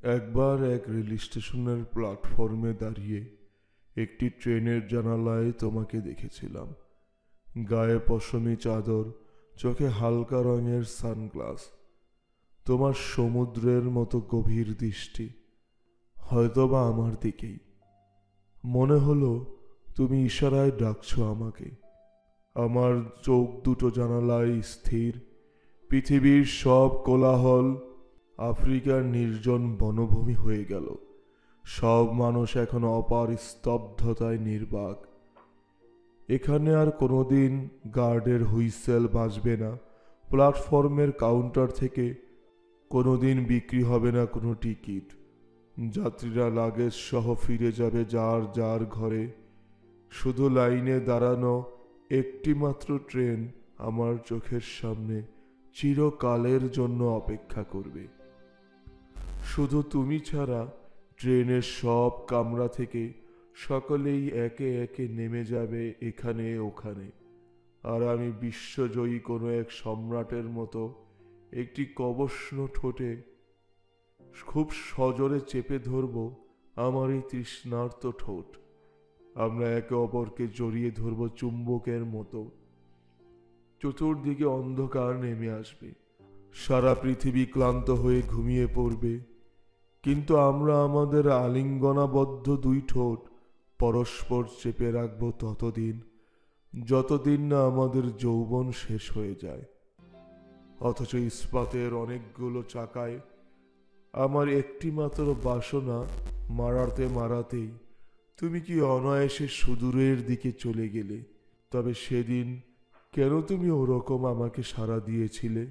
একবার এক রেল স্টেশনের প্ল্যাটফর্মে দাঁড়িয়ে একটি ট্রেনের জানালায় তোমাকে দেখেছিলাম। গায়ে পশমি চাদর, চোখে হালকা রঙের সানগ্লাস, তোমার সমুদ্রের মতো গভীর দৃষ্টি, হয়তোবা আমার দিকেই। মনে হলো তুমি ইশারায় ডাকছো আমাকে। আমার চোখ দুটো জানালায় স্থির। পৃথিবীর সব কোলাহল আফ্রিকার নির্জন বনভূমি হয়ে গেল। সব মানুষ এখন অপার স্তব্ধতায় নির্বাক। এখানে আর কোনোদিন গার্ডের হুইসেল বাজবে না, প্ল্যাটফর্মের কাউন্টার থেকে কোনোদিন বিক্রি হবে না কোনো টিকিট। যাত্রীরা লাগেজ সহ ফিরে যাবে যার যার ঘরে। শুধু লাইনে দাঁড়ানো একটি মাত্র ট্রেন আমার চোখের সামনে চিরকালের জন্য অপেক্ষা করবে। শুধু তুমি ছাড়া ট্রেনের সব কামরা থেকে সকলেই একে একে নেমে যাবে এখানে ওখানে, আর আমি বিশ্বজয়ী কোনো এক সম্রাটের মতো একটি কবষ্ণ ঠোঁটে খুব সজোরে চেপে ধরব আমার এই তৃষ্ণার্ত ঠোঁট। আমরা একে অপরকে জড়িয়ে ধরব চুম্বকের মতো। চতুর্দিকে অন্ধকার নেমে আসবে, সারা পৃথিবী ক্লান্ত হয়ে ঘুমিয়ে পড়বে, কিন্তু আমরা আমাদের আলিঙ্গনাবদ্ধ দুই ঠোঁট পরস্পর চেপে রাখবো ততদিন, যতদিন না আমাদের যৌবন শেষ হয়ে যায়। অথচ ইস্পাতের অনেকগুলো চাকায় আমার একটি মাত্র বাসনা মারাতে মারাতেই তুমি কি অনায়াসে সুদূরের দিকে চলে গেলে। তবে সেদিন কেন তুমি ওরকম আমাকে সাড়া দিয়েছিলে?